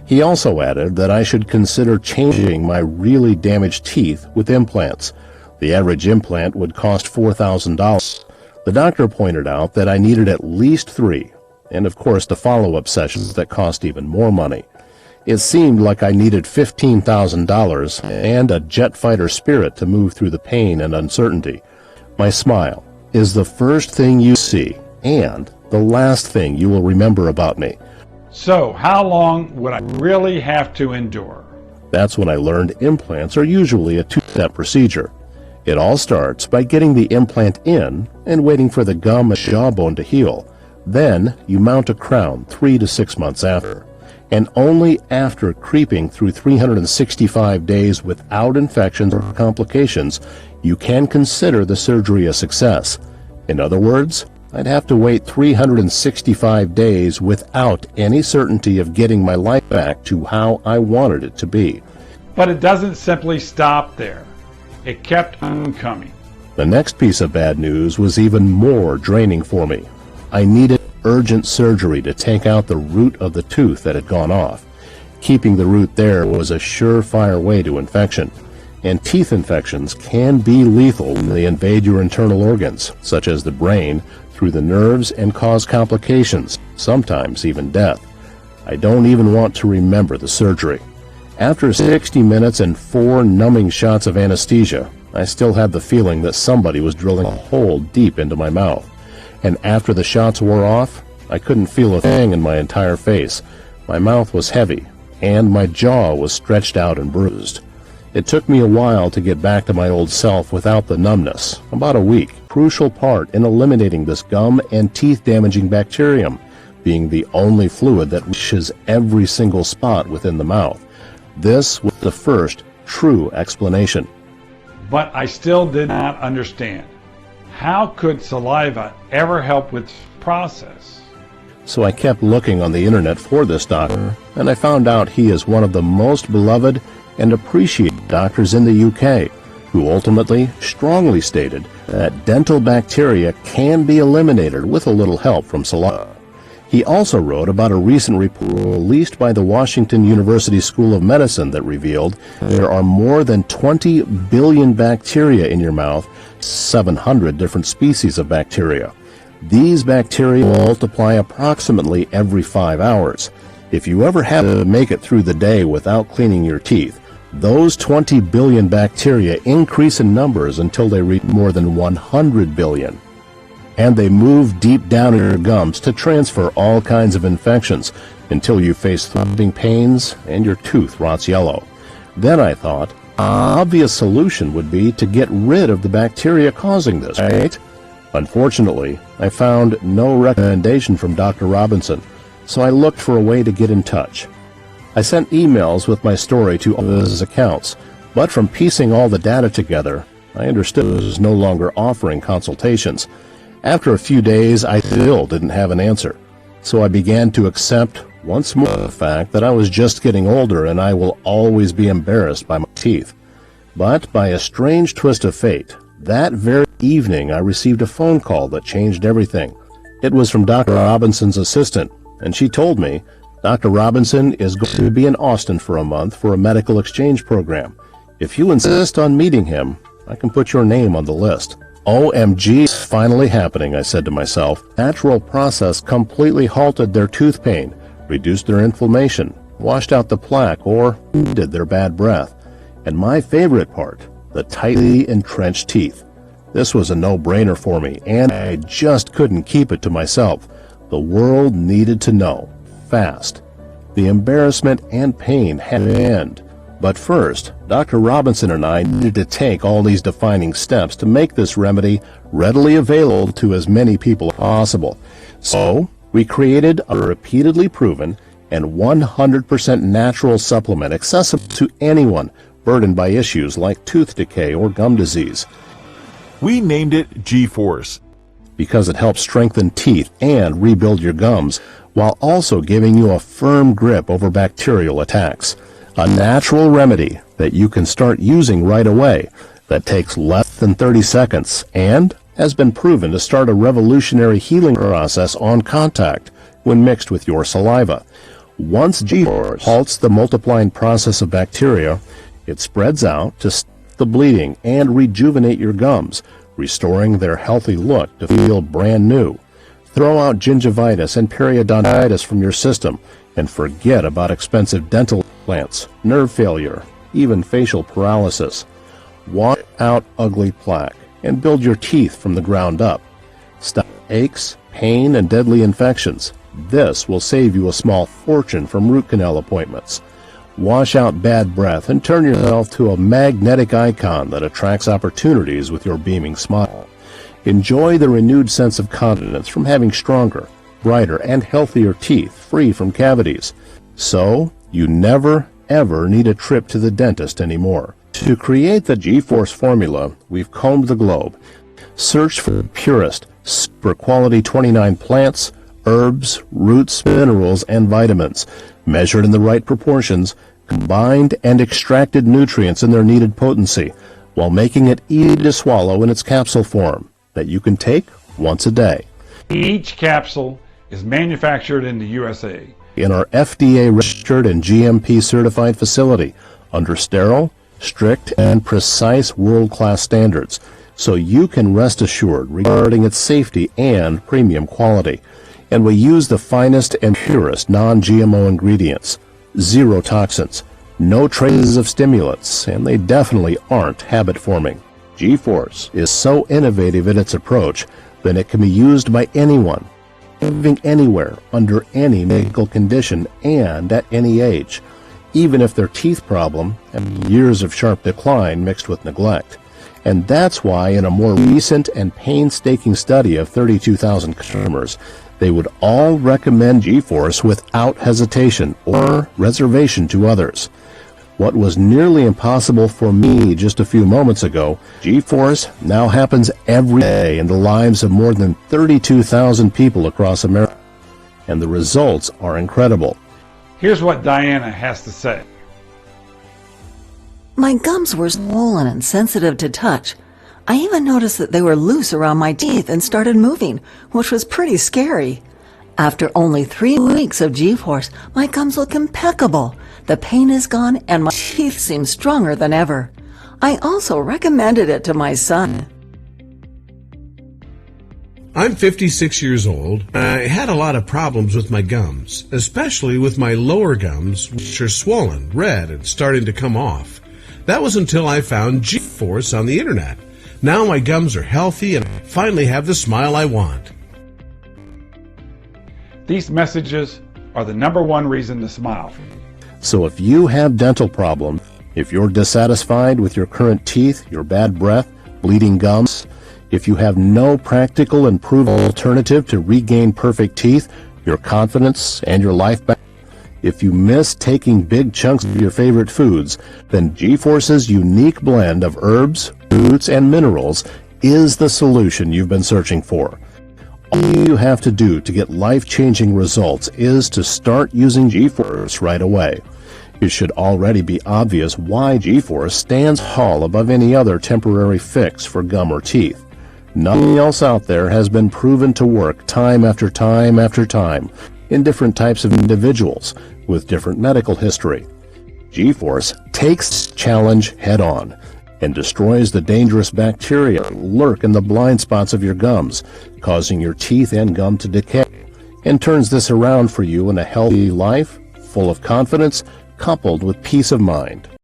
He also added that I should consider changing my really damaged teeth with implants. The average implant would cost $4,000. The doctor pointed out that I needed at least 3, and of course the follow-up sessions that cost even more money. It seemed like I needed $15,000 and a jet fighter spirit to move through the pain and uncertainty. My smile is the first thing you see and the last thing you will remember about me. So, how long would I really have to endure? That's when I learned implants are usually a 2-step procedure. It all starts by getting the implant in and waiting for the gum and jawbone to heal. Then you mount a crown 3 to 6 months after. And only after creeping through 365 days without infections or complications, you can consider the surgery a success. In other words, I'd have to wait 365 days without any certainty of getting my life back to how I wanted it to be. But it doesn't simply stop there. It kept on coming. The next piece of bad news was even more draining for me. I needed urgent surgery to take out the root of the tooth that had gone off. Keeping the root there was a surefire way to infection. And teeth infections can be lethal when they invade your internal organs, such as the brain, through the nerves and cause complications, sometimes even death. I don't even want to remember the surgery. After 60 minutes and 4 numbing shots of anesthesia, I still had the feeling that somebody was drilling a hole deep into my mouth. And after the shots wore off, I couldn't feel a thing in my entire face. My mouth was heavy, and my jaw was stretched out and bruised. It took me a while to get back to my old self without the numbness, about a week. Crucial part in eliminating this gum and teeth-damaging bacterium, being the only fluid that reaches every single spot within the mouth. This was the first true explanation. But I still did not understand. How could saliva ever help with this process? So I kept looking on the internet for this doctor, and I found out he is one of the most beloved and appreciated doctors in the UK, who ultimately strongly stated that dental bacteria can be eliminated with a little help from saliva. He also wrote about a recent report released by the Washington University School of Medicine that revealed there are more than 20 billion bacteria in your mouth, 700 different species of bacteria. These bacteria multiply approximately every 5 hours. If you ever have to make it through the day without cleaning your teeth, those 20 billion bacteria increase in numbers until they reach more than 100 billion. And they move deep down in your gums to transfer all kinds of infections until you face throbbing pains and your tooth rots yellow. Then I thought, an obvious solution would be to get rid of the bacteria causing this, right? Unfortunately, I found no recommendation from Dr. Robinson, so I looked for a way to get in touch. I sent emails with my story to all his accounts, but from piecing all the data together, I understood he was no longer offering consultations. After a few days, I still didn't have an answer, so I began to accept once more the fact that I was just getting older and I will always be embarrassed by my teeth. But by a strange twist of fate, that very evening I received a phone call that changed everything. It was from Dr. Robinson's assistant, and she told me, Dr. Robinson is going to be in Austin for a month for a medical exchange program. If you insist on meeting him, I can put your name on the list. OMG, it's finally happening, I said to myself. Natural process completely halted their tooth pain, reduced their inflammation, washed out the plaque, or ended their bad breath. And my favorite part, the tightly entrenched teeth. This was a no-brainer for me, and I just couldn't keep it to myself. The world needed to know, fast. The embarrassment and pain had to end. But first, Dr. Robinson and I needed to take all these defining steps to make this remedy readily available to as many people as possible. So, we created a repeatedly proven and 100% natural supplement accessible to anyone burdened by issues like tooth decay or gum disease. We named it G-Force because it helps strengthen teeth and rebuild your gums while also giving you a firm grip over bacterial attacks. A natural remedy that you can start using right away that takes less than 30 seconds and has been proven to start a revolutionary healing process on contact when mixed with your saliva. Once G-Force halts the multiplying process of bacteria, it spreads out to stop the bleeding and rejuvenate your gums, restoring their healthy look to feel brand new. Throw out gingivitis and periodontitis from your system and forget about expensive dental implants, nerve failure, even facial paralysis. Wash out ugly plaque and build your teeth from the ground up. Stop aches, pain, and deadly infections. This will save you a small fortune from root canal appointments. Wash out bad breath and turn yourself to a magnetic icon that attracts opportunities with your beaming smile. Enjoy the renewed sense of confidence from having stronger, brighter, and healthier teeth free from cavities. So, you never, ever need a trip to the dentist anymore. To create the G-Force formula, we've combed the globe. Search for the purest, super quality 29 plants, herbs, roots, minerals, and vitamins, measured in the right proportions, combined and extracted nutrients in their needed potency, while making it easy to swallow in its capsule form that you can take once a day. Each capsule is manufactured in the USA. In our FDA-registered and GMP-certified facility, under sterile, strict, and precise world-class standards, so you can rest assured regarding its safety and premium quality. And we use the finest and purest non-GMO ingredients, zero toxins, no traces of stimulants, and they definitely aren't habit-forming. G-Force is so innovative in its approach that it can be used by anyone, living anywhere, under any medical condition, and at any age, even if their teeth problem have years of sharp decline mixed with neglect. And that's why in a more recent and painstaking study of 32,000 customers, they would all recommend G-Force without hesitation or reservation to others. What was nearly impossible for me just a few moments ago, G-Force now happens every day in the lives of more than 32,000 people across America. And the results are incredible. Here's what Diana has to say. My gums were swollen and sensitive to touch. I even noticed that they were loose around my teeth and started moving, which was pretty scary. After only 3 weeks of G-Force, my gums look impeccable. The pain is gone and my teeth seem stronger than ever. I also recommended it to my son. I'm 56 years old. I had a lot of problems with my gums, especially with my lower gums, which are swollen, red, and starting to come off. That was until I found G-Force on the internet. Now my gums are healthy and I finally have the smile I want. These messages are the #1 reason to smile. So if you have dental problems, if you're dissatisfied with your current teeth, your bad breath, bleeding gums, if you have no practical and proven alternative to regain perfect teeth, your confidence, and your life back, if you miss taking big chunks of your favorite foods, then G-Force's unique blend of herbs, roots, and minerals is the solution you've been searching for. All you have to do to get life-changing results is to start using G-Force right away. It should already be obvious why G-Force stands tall above any other temporary fix for gum or teeth. Nothing else out there has been proven to work time after time after time in different types of individuals with different medical history. G-Force takes challenge head-on and destroys the dangerous bacteria that lurk in the blind spots of your gums, causing your teeth and gum to decay, and turns this around for you in a healthy life, full of confidence, coupled with peace of mind.